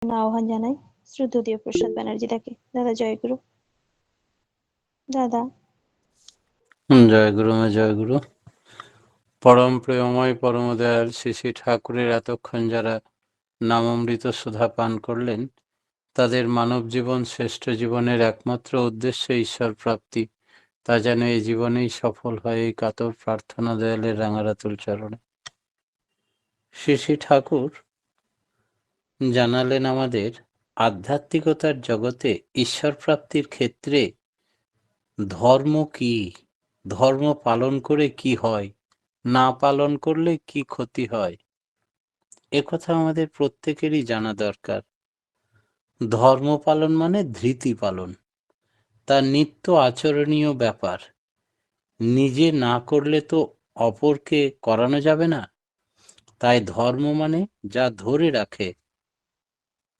জন্য আহ্বান জানাই শ্রদ্ধেয় প্রসাদ ব্যানার্জি তাকে। দাদা জয়গুরু। দাদা জয় গুরু মা, জয় গুরু। পরম প্রেমময় পরম দয়াল শ্রী শ্রী ঠাকুরের এতক্ষণ যারা নামামৃত সুধা পান করলেন, তাদের মানব জীবন শ্রেষ্ঠ জীবনের একমাত্র উদ্দেশ্য ঈশ্বর প্রাপ্তি, তা যেন এই জীবনেই সফল হয়, এই কাতর প্রার্থনা দয়ালের রাঙারাতুল চরণে। শ্রী শ্রী ঠাকুর জানালেন আমাদের আধ্যাত্মিকতার জগতে ঈশ্বর প্রাপ্তির ক্ষেত্রে ধর্ম কি, ধর্ম পালন করে কি হয়, না পালন করলে কি ক্ষতি হয়, একথা আমাদের প্রত্যেকেরই জানা দরকার। ধর্ম পালন মানে ধৃতি পালন, তা নিত্য আচরণীয় ব্যাপার। নিজে না করলে তো অপরকে করানো যাবে না। তাই ধর্ম মানে যা ধরে রাখে,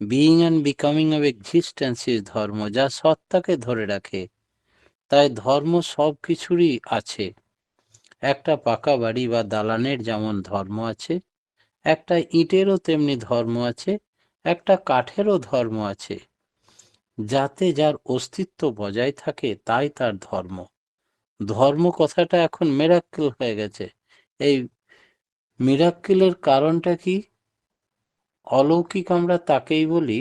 being and becoming of existence is ধর্ম, যা সত্তাকে ধরে রাখে। তাই ধর্ম সব কিছুরই আছে। একটা পাকা বাড়ি বা দালানের যেমন ধর্ম আছে, একটা ইটেরও তেমনি ধর্ম আছে, একটা কাঠেরও ধর্ম আছে। যাতে যার অস্তিত্ব বজায় থাকে তাই তার ধর্ম। ধর্ম কথাটা এখন মিরাক্কেল হয়ে গেছে। এই মিরাক্কেলের কারণটা কি? অলৌকিক আমরা তাকেই বলি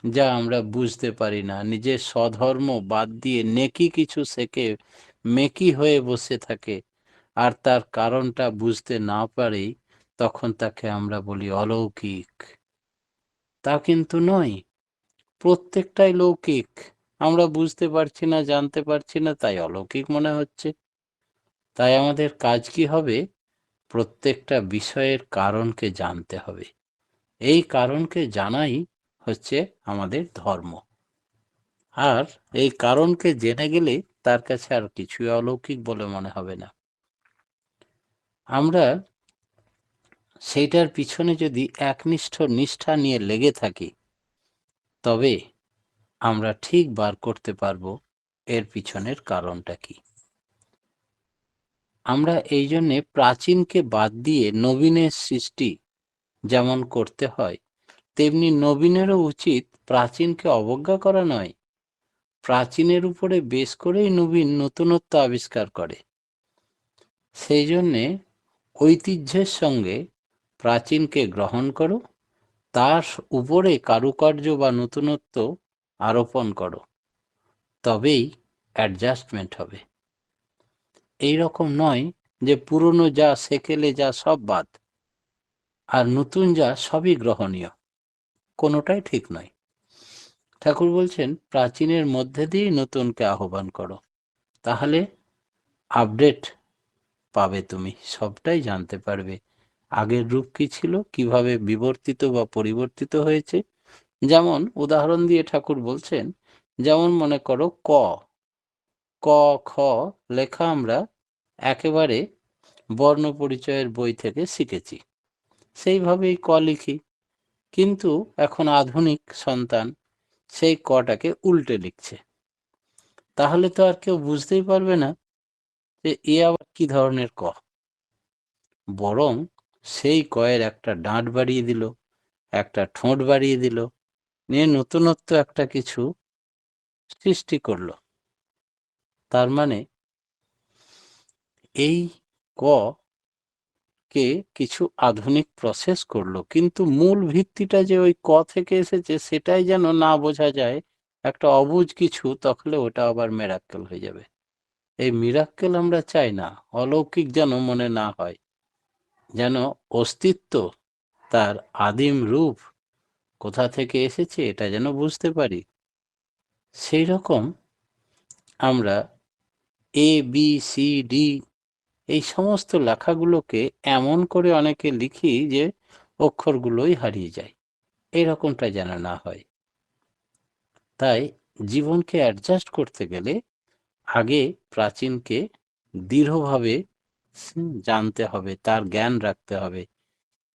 যা আমরা বুঝতে পারি না। নিজের স্বধর্ম বাদ দিয়ে নেকি কিছু শেখে মেকি হয়ে বসে থাকে, আর তার কারণটা বুঝতে না পারেই তখন তাকে আমরা বলি অলৌকিক। তা কিন্তু নয়, প্রত্যেকটাই লৌকিক। আমরা বুঝতে পারছি না, জানতে পারছি না, তাই অলৌকিক মনে হচ্ছে। তাই আমাদের কাজ কি হবে? প্রত্যেকটা বিষয়ের কারণকে জানতে হবে। এই কারণকে জানাই হচ্ছে আমাদের ধর্ম। আর এই কারণকে জেনে গেলে তার কাছে আর কিছুই অলৌকিক বলে মনে হবে না। আমরা সেইটার পিছনে যদি একনিষ্ঠ নিষ্ঠা নিয়ে লেগে থাকি, তবে আমরা ঠিক বার করতে পারবো এর পিছনের কারণটা কি। আমরা এই জন্যে প্রাচীনকে বাদ দিয়ে নবীনের সৃষ্টি যেমন করতে হয়, তেমনি নবীনেরও উচিত প্রাচীনকে অবজ্ঞা করা নয়। প্রাচীনের উপরে বেশ করেই নবীন নতুনত্ব আবিষ্কার করে। সেই জন্যে ঐতিহ্যের সঙ্গে প্রাচীনকে গ্রহণ করো, তার উপরে কারুকার্য বা নতুনত্ব আরোপণ করো, তবেই অ্যাডজাস্টমেন্ট হবে। এই রকম নয় যে পুরনো যা সেকেলে যা সব বাদ, আর নতুন যা সবই গ্রহণীয়। কোনোটাই ঠিক নয়। ঠাকুর বলছেন প্রাচীনের মধ্যে দিয়েই নতুনকে আহ্বান করো, তাহলে আপডেট পাবে, তুমি সবটাই জানতে পারবে। আগের রূপ কি ছিল, কিভাবে বিবর্তিত বা পরিবর্তিত হয়েছে। যেমন উদাহরণ দিয়ে ঠাকুর বলছেন, যেমন মনে করো ক, ক, খ লেখা আমরা একেবারে বর্ণ পরিচয়ের বই থেকে শিখেছি, সেইভাবেই ক লিখি। কিন্তু এখন আধুনিক সন্তান সেই কটাকে উল্টে লিখছে। তাহলে তো আর কেউ বুঝতেই পারবে না যে এ আবার কি ধরনের ক। বরং সেই কয়ের একটা ডাঁট বাড়িয়ে দিল, একটা ঠোঁট বাড়িয়ে দিল, নিয়ে নতুনত্ব একটা কিছু সৃষ্টি করলো। তার মানে এই ক কে কিছু আধুনিক প্রসেস করলো, কিন্তু মূল ভিত্তিটা যে ওই ক থেকে এসেছে সেটাই যেন না বোঝা যায়, একটা অবুঝ কিছু, তাহলে ওটা আবার মিরাক্কেল হয়ে যাবে। এই মিরাক্কেল আমরা চাই না। অলৌকিক যেন মনে না হয়, যেন অস্তিত্ব, তার আদিম রূপ কোথা থেকে এসেছে এটা যেন বুঝতে পারি। সেই রকম আমরা এ বি সি ডি এই সমস্ত লেখাগুলোকে এমন করে অনেকে লিখি যে অক্ষরগুলোই হারিয়ে যায়। এরকমটা যেন না হয়। তাই জীবনকে অ্যাডজাস্ট করতে গেলে আগে প্রাচীনকে দৃঢ়ভাবে জানতে হবে, তার জ্ঞান রাখতে হবে।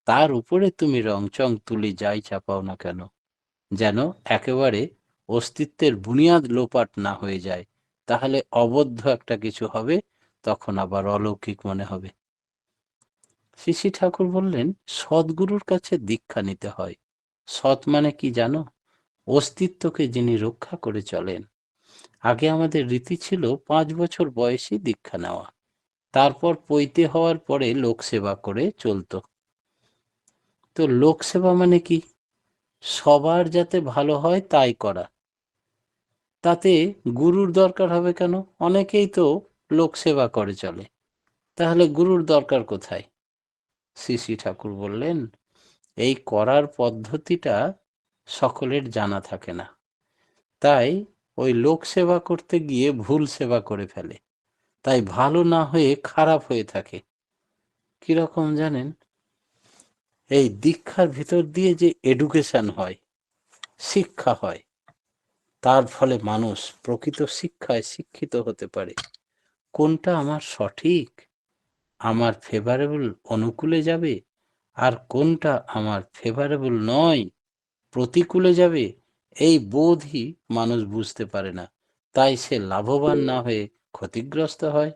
তার উপরে তুমি রংচং তুলি যাই চাপাও না কেন, যেন একেবারে অস্তিত্বের বুনিয়াদ লোপাট না হয়ে যায়। তাহলে অবদ্ধ একটা কিছু হবে, তখন আবার অলৌকিক মনে হবে। শ্রী শ্রী ঠাকুর বললেন সদ্গুরুর কাছে দীক্ষা নিতে হয়। সৎ মানে কি জানো? অস্তিত্বকে যিনি রক্ষা করে চলেন। আগে আমাদের রীতি ছিল 5 বছর বয়সে দীক্ষা নেওয়া, তারপর পৈতে হওয়ার পরে লোকসেবা করে চলতো। তো লোকসেবা মানে কি? সবার যাতে ভালো হয় তাই করা। তাতে গুরুর দরকার হবে কেন? অনেকেই তো লোকসেবা করে চলে, তাহলে গুরুর দরকার কোথায়? শ্রী শ্রী ঠাকুর বললেন, এই করার পদ্ধতিটা সকলের জানা থাকে না, তাই ওই লোক সেবা করতে গিয়ে ভুল সেবা করে ফেলে, তাই ভালো না হয়ে খারাপ হয়ে থাকে। কিরকম জানেন? এই দীক্ষার ভিতর দিয়ে যে এডুকেশন হয়, শিক্ষা হয়, তার ফলে মানুষ প্রকৃত শিক্ষায় শিক্ষিত হতে পারে। কোনটা আমার সঠিক, আমার ফেভারেবল অনুকূলে যাবে, আর কোনটা আমার ফেভারেবল নয়, প্রতিকূলে যাবে, এই বোধই মানুষ বুঝতে পারে না, তাই সে লাভবান না হয়ে ক্ষতিগ্রস্ত হয়।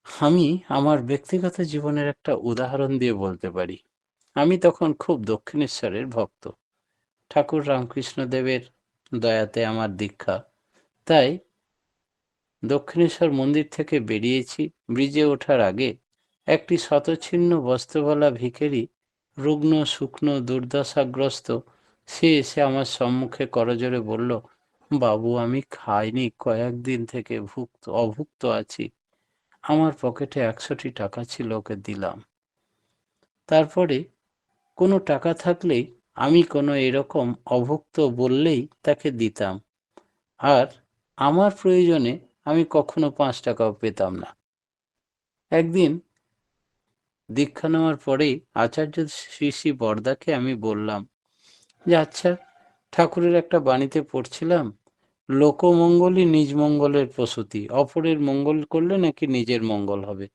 আমি আমার ব্যক্তিগত জীবনের একটা উদাহরণ দিয়ে বলতে পারি। আমি তখন খুব দক্ষিণেশ্বরের ভক্ত। ঠাকুর রামকৃষ্ণ দেবের দয়াতে আমার দীক্ষা, তাই দক্ষিণেশ্বর মন্দির থেকে বেরিয়েছি। ব্রিজে ওঠার আগে একটি শতছিন্ন বস্ত্রওয়ালা ভিখারি, রুগ্ন শুকনো দুর্দশাগ্রস্ত, সে এসে আমার সম্মুখে করজোড়ে বলল, বাবু আমি খাইনি, কয়েকদিন থেকে অভুক্ত আছি। আমার পকেটে 100টি টাকা ছিল, ওকে দিলাম। তারপরে কোনো টাকা থাকলেই আমি কোনো এরকম অভুক্ত বললেই তাকে দিতাম, আর আমার প্রয়োজনে আমি কখনো 5 টাকাও পেতাম না। একদিন দীক্ষা নেওয়ার পরেই আচার্য শ্রী শ্রী বরদাকে আমি বললাম যে, আচ্ছা, ঠাকুরের একটা বাণীতে পড়ছিলাম, লোকমঙ্গলই নিজ মঙ্গলের প্রসূতি, অপরের মঙ্গল করলে নাকি নিজের মঙ্গল হবে।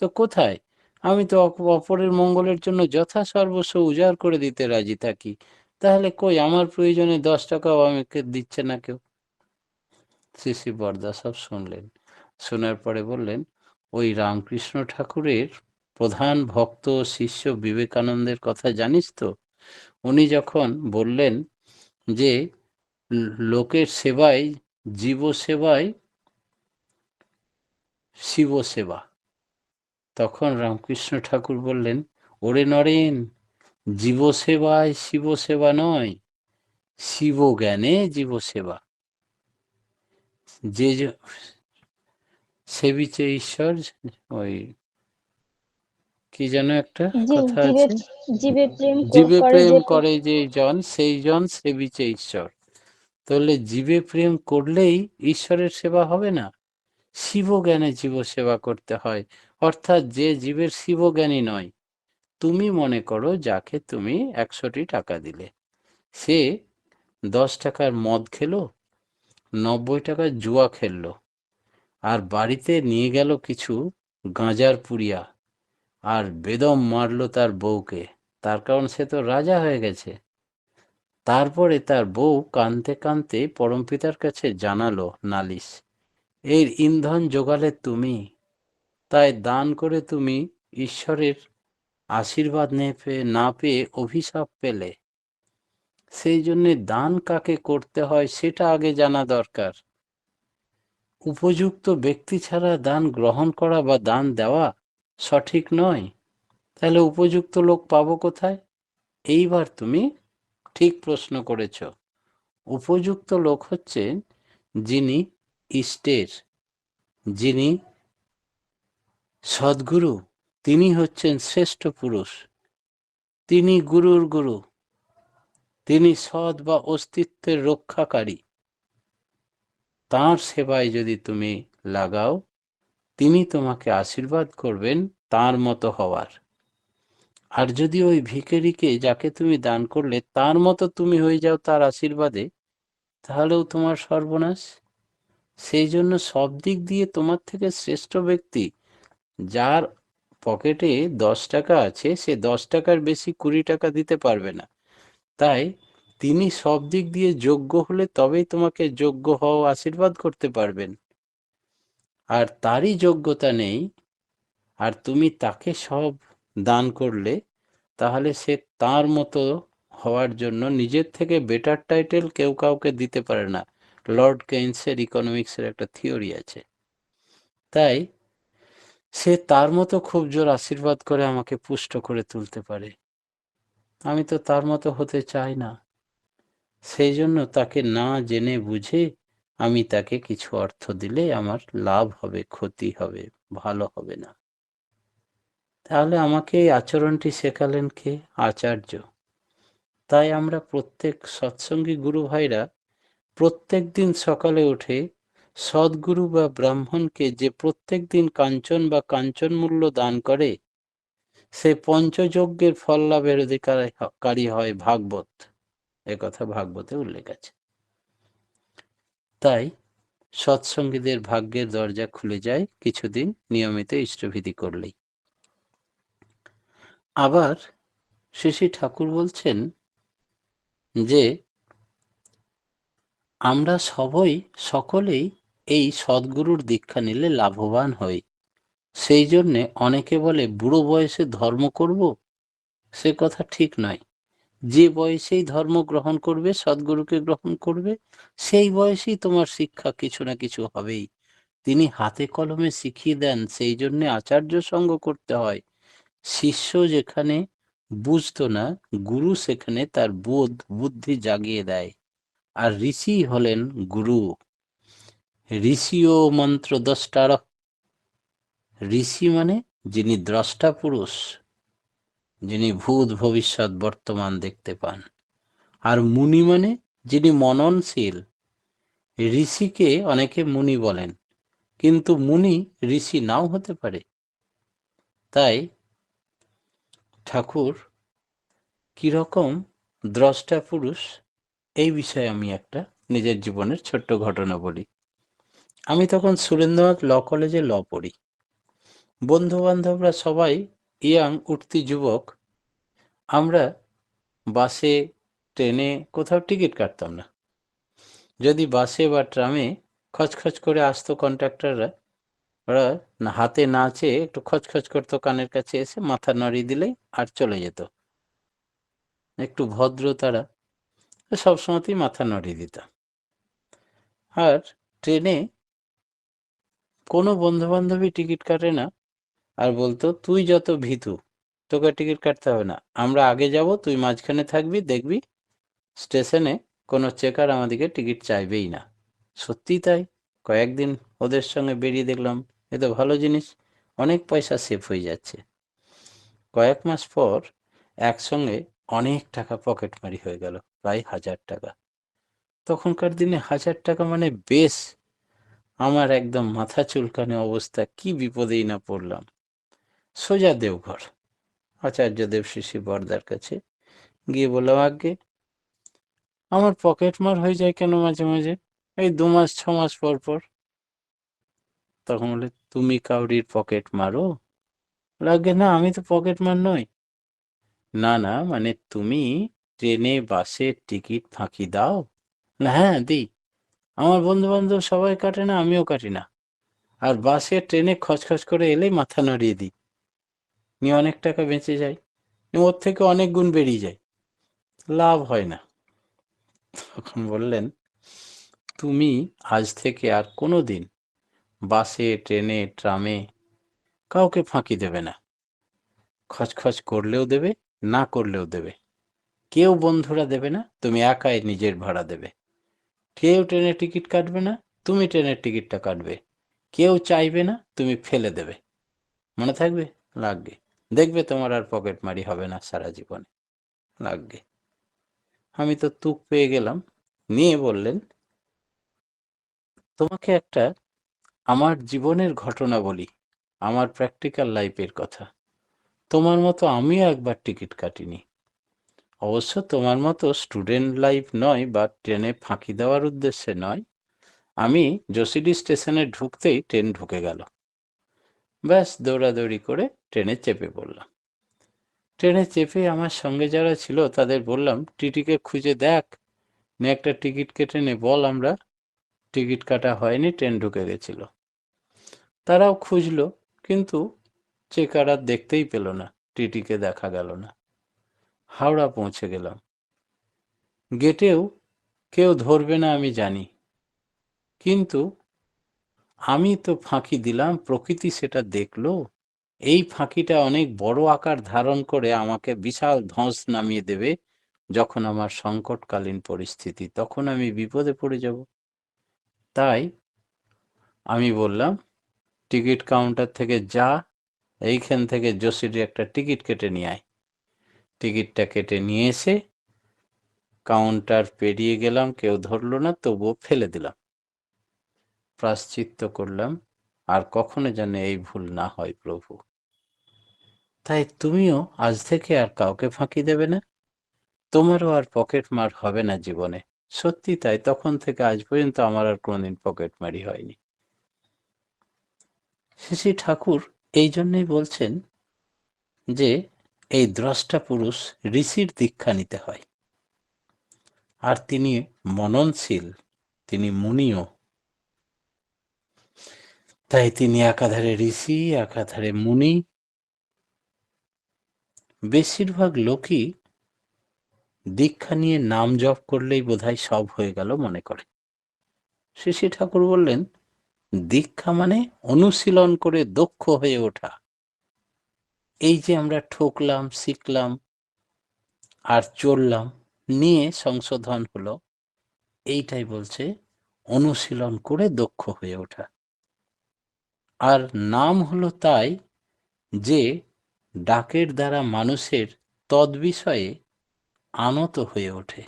তো কোথায়? আমি তো অপরের মঙ্গলের জন্য যথাসর্বস্ব উজাড় করে দিতে রাজি থাকি, তাহলে কই আমার প্রয়োজনে 10 টাকাও আমাকে দিচ্ছে না কেউ। শ্রী শ্রী বরদা সব শুনলেন, শোনার পরে বললেন, ওই রামকৃষ্ণ ঠাকুরের প্রধান ভক্ত ও শিষ্য বিবেকানন্দের কথা জানিস তো? উনি যখন বললেন যে লোকের সেবায়, জীব সেবায় শিব সেবা, তখন রামকৃষ্ণ ঠাকুর বললেন, ওরে নরেন, জীব সেবায় শিব সেবা নয়, শিব জ্ঞানে জীব সেবা। যে সেবিছে ঈশ্বর, ওই কি যেন একটা কথা জীবে আছে, জীবে প্রেম জীবে করে প্রেম যে করে যেই জন সেই জন সেবিছে ঈশ্বর। তাহলে জীবে প্রেম করলেই ঈশ্বরের সেবা হবে না, শিব জ্ঞানে জীব সেবা করতে হয়। অর্থাৎ যে জীবের শিব জ্ঞানী নয়, তুমি মনে করো যাকে তুমি 100টি টাকা দিলে, সে 10 টাকার মদ খেলো, 90 টাকার জুয়া খেললো, আর বাড়িতে নিয়ে গেল কিছু গাঁজার পুড়িয়া, আর বেদম মারলো তার বউকে, তার কারণ সে তো রাজা হয়ে গেছে। তারপরে তার বউ কাঁদতে কাঁদতে পরমপিতার কাছে জানালো নালিশ, এর ইন্ধন জোগালে তুমি, তাই দান করে তুমি ঈশ্বরের আশীর্বাদ না পেয়ে অভিশাপ পেলে। সেই জন্য দান কাকে করতে হয় সেটা আগে জানা দরকার। উপযুক্ত ব্যক্তি ছাড়া দান গ্রহণ করা বা দান দেওয়া সঠিক নয়। তাহলে উপযুক্ত লোক পাবো কোথায়? এইবার তুমি ঠিক প্রশ্ন করেছ। উপযুক্ত লোক হচ্ছেন যিনি ইষ্টের, যিনি সদ্গুরু, তিনি হচ্ছেন শ্রেষ্ঠ পুরুষ, তিনি গুরুর গুরু, তিনি সৎ বা অস্তিত্বের রক্ষাকারী। তাঁর সেবায় যদি তুমি লাগাও, তিনি তোমাকে আশীর্বাদ করবেন তাঁর মতো হওয়ার। আর যদি ওই ভিখারিকে যাকে তুমি দান করলে তার মতো তুমি হয়ে যাও তার আশীর্বাদে, তাহলেও তোমার সর্বনাশ। সেই জন্য সব দিক দিয়ে তোমার থেকে শ্রেষ্ঠ ব্যক্তি, যার পকেটে 10 টাকা আছে, সে 10 টাকার বেশি 20 টাকা দিতে পারবে না। তাই তিনি সব দিক দিয়ে যোগ্য হলে তবেই তোমাকে যোগ্য হও আশীর্বাদ করতে পারবেন। আর তারই যোগ্যতা নেই, আর তুমি তাকে সব দান করলে, তাহলে সে তার মতো হওয়ার জন্য নিজের থেকে বেটার টাইটেল কেউ কাউকে দিতে পারে না। লর্ড কেইন্সের ইকোনমিক্সের একটা থিওরি আছে। তাই সে তার মতো খুব জোর আশীর্বাদ করে আমাকে পুষ্ট করে তুলতে পারে। আমি তো তার মতো হতে চাই না। সেই জন্য তাকে না জেনে বুঝে আমি তাকে কিছু অর্থ দিলে আমার লাভ হবে, ক্ষতি হবে, ভালো হবে না। তাহলে আমাকে এই আচরণটি শেখালেন কে? আচার্য। তাই আমরা প্রত্যেক সৎসঙ্গী গুরু ভাইরা প্রত্যেক দিন সকালে উঠে সদ্গুরু বা ব্রাহ্মণকে যে প্রত্যেক দিন কাঞ্চন বা কাঞ্চন মূল্য দান করে, সে পঞ্চযজ্ঞের ফল লাভের অধিকারী হয় ভাগবত। একথা ভাগবতে উল্লেখ আছে। তাই সৎসঙ্গীদের ভাগ্যের দরজা খুলে যায় কিছুদিন নিয়মিত ইষ্টভীতি করলেই। আবার শ্রী শ্রী ঠাকুর বলছেন যে আমরা সকলেই এই সদ্গুরুর দীক্ষা নিলে লাভবান হই। সেই জন্যে অনেকে বলে বুড়ো বয়সে ধর্ম করব, সে কথা ঠিক নয়। যে বয়সেই ধর্ম গ্রহণ করবে, সদ্গুরুকে গ্রহণ করবে, সেই বয়সেই তোমার শিক্ষা কিছু না কিছু হবেই। তিনি হাতে কলমে শিখিয়ে দেন, সেই জন্যে আচার্য সঙ্গ করতে হয়। শিষ্য যেখানে বুঝতো না, গুরু সেখানে তার বুদ্ধি জাগিয়ে দেয়। আর ঋষি হলেন গুরু। ঋষিও মন্ত্র দ্রষ্টার। ঋষি মানে যিনি দ্রষ্টা পুরুষ, যিনি ভূত ভবিষ্যৎ বর্তমান দেখতে পান। আর মুনি মানে যিনি মননশীল। ঋষিকে অনেকে মুনি বলেন, কিন্তু মুনি ঋষি নাও হতে পারে। তাই ঠাকুর কিরকম দ্রষ্টা পুরুষ, এই বিষয়ে আমি একটা নিজের জীবনের ছোট্ট ঘটনা বলি। আমি তখন সুরেন্দ্রনাথ ল কলেজে ল পড়ি। বন্ধু বান্ধবরা সবাই ইয়াং উঠতি যুবক। আমরা বাসে, ট্রেনে কোথাও টিকিট কাটতাম না। যদি বাসে বা ট্রামে খচখচ করে আসতো কন্ডাক্টররা, ওরা হাতে না চেয়ে একটু খচখচ করতো কানের কাছে, এসে মাথা নাড়িয়ে দিলেই আর চলে যেত। একটু ভদ্র তারা, সবসময়তেই মাথা নাড়িয়ে দিতাম। আর ট্রেনে কোনো বন্ধু বান্ধবী টিকিট কাটে না, আর বলতো তুই যত ভীতু, তোকে টিকিট কাটতে হবে না, আমরা আগে যাব, তুই মাঝখানে থাকবি, দেখবি স্টেশনে কোনো চেকার আমাদেরকে টিকিট চাইবেই না। সত্যিই তাই। কয়েকদিন ওদের সঙ্গে বেরিয়ে দেখলাম এ তো ভালো জিনিস, অনেক পয়সা সেভ হয়ে যাচ্ছে। কয়েক মাস পর একসঙ্গে অনেক টাকা পকেটমারি হয়ে গেল, প্রায় 1000 টাকা। তখনকার দিনে 1000 টাকা মানে বেশ। আমার একদম মাথা চুলকানো অবস্থা, কি বিপদেই না পড়লাম। সোজা দেওঘর, আচার্যদেব শ্রী বরদার কাছে গিয়ে বললাম, আগে আমার পকেট মার হয়ে যায় কেন মাঝে মাঝে, এই 2 মাস 6 মাস পর পর। তখন বলে, তুমি কাউরির পকেট মারো? লাগে না, আমি তো পকেট মার নই। না না, মানে তুমি ট্রেনে বাসে টিকিট ফাঁকি দাও? না, হ্যাঁ দিই। আমার বন্ধু বান্ধব সবাই কাটে না, আমিও কাটি না। আর বাসে ট্রেনে খচখচ করে এলেই মাথা নাড়িয়ে দিই, নিয়ে অনেক টাকা বেঁচে যায়, ওর থেকে অনেক গুণ বেরিয়ে যায়, লাভ হয় না। তখন বললেন, তুমি আজ থেকে আর কোনো দিন বাসে, ট্রেনে, ট্রামে কাউকে ফাঁকি দেবে না। খচখচ করলেও দেবে, না করলেও দেবে। কেউ বন্ধুরা দেবে না, তুমি একাই নিজের ভাড়া দেবে। কেউ ট্রেনের টিকিট কাটবে না, তুমি ট্রেনের টিকিটটা কাটবে। কেউ চাইবে না, তুমি ফেলে দেবে। মনে থাকবে? লাগবে। দেখবে তোমার আর পকেট মারি হবে না সারা জীবনে। লাগবে। আমি তো তুক পেয়ে গেলাম। নিয়ে বললেন, তোমাকে একটা আমার জীবনের ঘটনা বলি, আমার প্র্যাকটিক্যাল লাইফের কথা। তোমার মতো আমিও একবার টিকিট কাটিনি। অবশ্য তোমার মতো স্টুডেন্ট লাইফ নয়, বা ট্রেনে ফাঁকি দেওয়ার উদ্দেশ্যে নয়। আমি জসিডি স্টেশনে ঢুকতেই ট্রেন ঢুকে গেল। ব্যাস দৌড়াদৌড়ি করে ট্রেনে চেপে পড়লাম। ট্রেনে চেপে আমার সঙ্গে যারা ছিল তাদের বললাম, টিটিকে খুঁজে দেখ, নে একটা টিকিট কেটে নে, বল আমরা টিকিট কাটা হয়নি, ট্রেন ঢুকে গেছিল। তারাও খুঁজলো, কিন্তু চেকার আর দেখতেই পেল না, টিটিকে দেখা গেল না। হাওড়া পৌঁছে গেলাম। গেটেও কেউ ধরবে না আমি জানি, কিন্তু আমি তো ফাঁকি দিলাম, প্রকৃতি সেটা দেখলো। এই ফাঁকিটা অনেক বড় আকার ধারণ করে আমাকে বিশাল ধস নামিয়ে দেবে। যখন আমার সংকটকালীন পরিস্থিতি, তখন আমি বিপদে পড়ে যাব। তাই আমি বললাম, টিকিট কাউন্টার থেকে যা, এইখান থেকে জসিডি একটা টিকিট কেটে নিয়ে আয়। টিকিটটা কেটে নিয়ে এসে কাউন্টার পেরিয়ে গেলাম, কেউ ধরলো না, তবুও ফেলে দিলাম। প্রায়শ্চিত্ত করলাম, আর কখনো যেন এই ভুল না হয় প্রভু। তাই তুমিও আজ থেকে আর কাউকে ফাঁকি দেবে না, তোমারও আর পকেট মার হবে না জীবনে। সত্যি তাই, তখন থেকে আজ পর্যন্ত আমার আর কোনোদিন পকেট মারি হয়নি। শ্রী ঠাকুর এই জন্যই বলছেন যে এই দ্রষ্টা পুরুষ ঋষির দীক্ষা নিতে হয়, আর তিনি মননশীল, তিনি মুনিও। তাই তিনি একাধারে ঋষি, একাধারে মুনি। বেশিরভাগ লোকই দীক্ষা নিয়ে নাম জপ করলেই বোধহয় সব হয়ে গেল মনে করে। শ্রী ঠাকুর বললেন, দীক্ষা মানে অনুশীলন করে দক্ষ হয়ে ওঠা। এই যে আমরা ঠকলাম, শিখলাম আর চললাম, নিয়ে সংশোধন হলো, এইটাই বলছে অনুশীলন করে দক্ষ হয়ে ওঠা। আর নাম হলো তাই যে ডাকের দ্বারা মানুষের তদ্বিষয়ে আনত হয়ে ওঠে,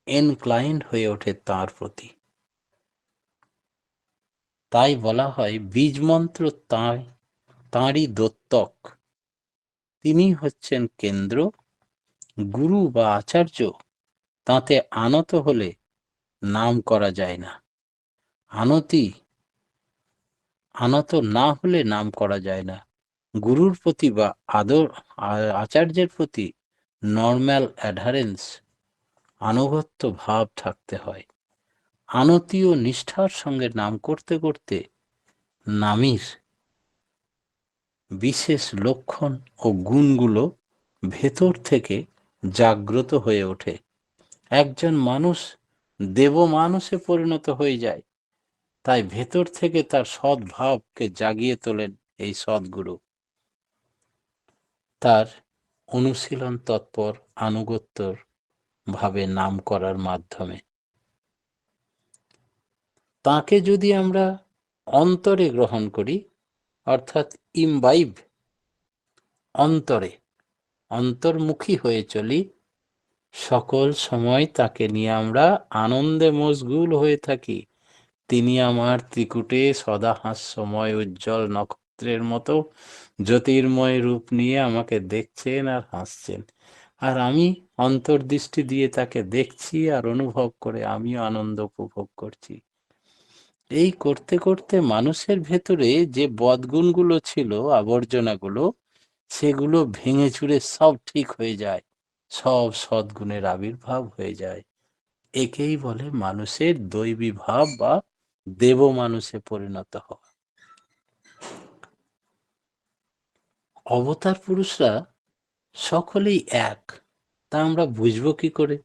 এনক্লাইন্ড হয়ে ওঠে তার প্রতি। তাই বলা হয় বীজমন্ত্র তাঁরই দত্তক, তিনি হচ্ছেন কেন্দ্র। গুরু বা আচার্য তাতে আনত হলে নাম করা যায় না, আনত না হলে নাম করা যায় না। গুরুর প্রতি বা আচার্যের প্রতি নর্মাল অ্যাডারেন্স, আনুগত্য ভাব থাকতে হয়। আনতি ও নিষ্ঠার সঙ্গে নাম করতে করতে নামীর বিশেষ লক্ষণ ও গুণগুলো ভেতর থেকে জাগ্রত হয়ে ওঠে। একজন মানুষ দেব মানুষে পরিণত হয়ে যায়, তাই ভেতর থেকে তার সদ্ভাবকে জাগিয়ে তোলেন এই সদ্গুরু, তার অনুশীলন তৎপর আনুগত্যর ভাবে নাম করার মাধ্যমে। তাকে যদি আমরা অন্তরে গ্রহণ করি, অর্থাৎ ইমবাইব, অন্তর্মুখী হয়ে চলি, সকল সময় তাকে নিয়ে আমরা আনন্দে মশগুল হয়ে থাকি। তিনি আমার ত্রিকুটে সদা হাস্যময় উজ্জ্বল নক্ষত্রের মতো জ্যোতির্ময় রূপ নিয়ে আমাকে দেখছেন আর হাসছেন, আর আমি অন্তর্দৃষ্টি দিয়ে তাকে দেখছি আর অনুভব করে আমিও আনন্দ উপভোগ করছি। এই করতে করতে মানুষের ভেতরে যে বদগুণগুলো ছিল, আবর্জনাগুলো, সেগুলো ভেঙে চুরে সব ঠিক হয়ে যায়, সব সদ্গুণের আবির্ভাব হয়ে যায়। একেই বলে মানুষের দৈবী ভাব বা দেব মানুষে পরিণত হওয়া। অবতার পুরুষরা সকলেই এক, তা আমরা বুঝবো কি করে?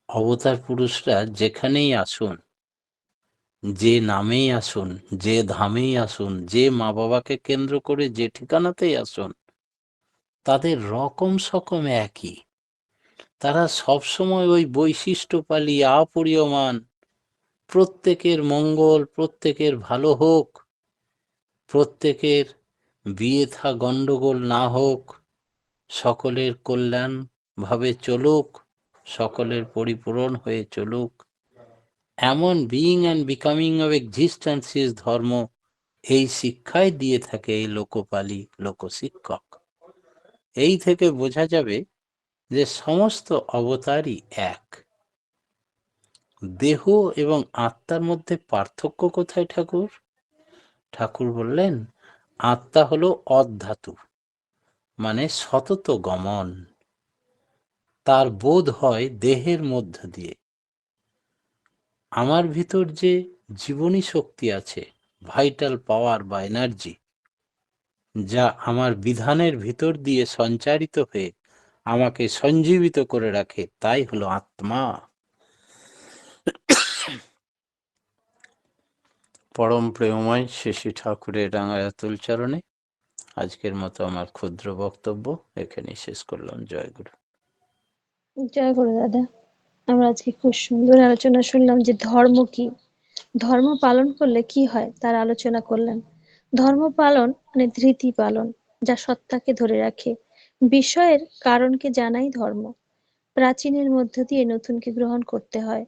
অবতার পুরুষরা যেখানেই আসুন, যে নামেই আসুন, যে ধামেই আসুন, যে মা বাবাকে কেন্দ্র করে যে ঠিকানাতেই আসুন, তাদের রকম সকম একই। তারা সবসময় ওই বৈশিষ্ট্য পালি আপরিয়মান, প্রত্যেকের মঙ্গল, প্রত্যেকের ভালো হোক, প্রত্যেকের বিয়ে থা গণ্ডগোল না হোক, সকলের কল্যাণ ভাবে চলুক, সকলের পরিপূরণ হয়ে চলুক, এমন being and becoming of existence is ধর্ম, এই শিক্ষাই দিয়ে থাকে এই লোকপালি, লোকশিক্ষক। এই থেকে বোঝা যাবে যে সমস্ত অবতারই এক। দেহ এবং আত্মার মধ্যে পার্থক্য কোথায় ঠাকুর? ঠাকুর বললেন, আত্মা হলো অধাতু, মানে সতত গমন, তার বোধ হয় দেহের মধ্য দিয়ে। আমার ভিতর যে জীবনী শক্তি আছে, ভাইটাল পাওয়ার বা এনার্জি, যা আমার বিধানের ভিতর দিয়ে সঞ্চারিত হয়ে আমাকে সঞ্জীবিত করে রাখে, তাই হলো আত্মা। পরম প্রেমময় শ্রী ঠাকুরের রাঙায়াতুল চরণে আজকের মতো আমার ক্ষুদ্র বক্তব্য এখানেই শেষ করলাম। জয় গুরু। জয় গুরু দাদা। আমরা আজকে খুব সুন্দর আলোচনা শুনলাম যে ধর্ম কি, ধর্ম পালন করলে কি হয় তার আলোচনা করলেন। ধর্ম পালন মানে ধৃতি পালন, যা সত্তাকে ধরে রাখে। বিষয়ের কারণকে জানাই ধর্ম। প্রাচীনের মধ্য দিয়ে নতুনকে গ্রহণ করতে হয়,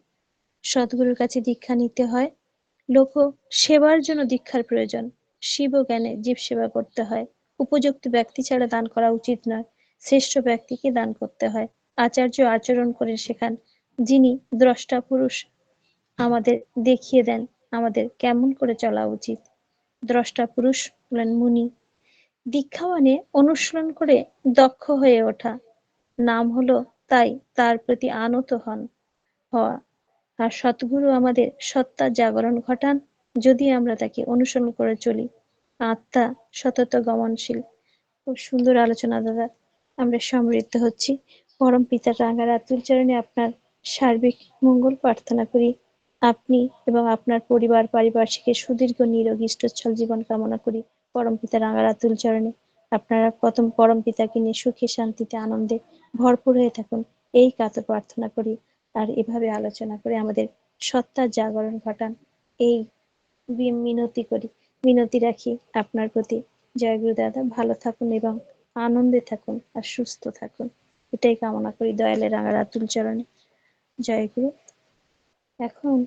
সদ্গুরুর কাছে দীক্ষা নিতে হয়। লোক সেবার জন্য দীক্ষার প্রয়োজন। শিব জ্ঞানে জীব সেবা করতে হয়। উপযুক্ত ব্যক্তি ছাড়া দান করা উচিত নয়, শ্রেষ্ঠ ব্যক্তিকে দান করতে হয়। আচার্য আচরণ করে শেখান, যিনি দ্রষ্টা পুরুষ, আমাদের দেখিয়ে দেন আমাদের কেমন করে চলা উচিত। দ্রষ্টা পুরুষ হলেন মুনি। দীক্ষা মানে অনুসরণ করে দক্ষ হয়ে ওঠা, নাম হলো তাই তার প্রতি আনত হওয়া। আর সদ্গুরু আমাদের সত্তার জাগরণ ঘটান যদি আমরা তাকে অনুসরণ করে চলি। আত্মা সতত গমনশীল। খুব সুন্দর আলোচনা দাদা, আমরা সমৃদ্ধ হচ্ছি। পরম পিতার রাঙারাতুল চরণে আপনার সার্বিক মঙ্গল প্রার্থনা করি। আপনি এবং আপনার পরিবার পারিপার্শ্বিকের সুদীর্ঘ নিরোগ ইষ্টচ্ছল জীবন কামনা করি পরম পিতার রাঙারাতুল চরণে। আপনারা প্রথম পরম পিতাকে নিয়ে সুখে শান্তিতে আনন্দে ভরপুর হয়ে থাকুন, এই কাতর প্রার্থনা করি। আর এভাবে আলোচনা করে আমাদের সত্তার জাগরণ ঘটান, এই মিনতি করি, মিনতি রাখি আপনার প্রতি। জয় গুরু দাদা, ভালো থাকুন এবং আনন্দে থাকুন আর সুস্থ থাকুন, এটাই কামনা করি দয়ালের রাঙারাতুল চরণে। জয় গুরু। এখন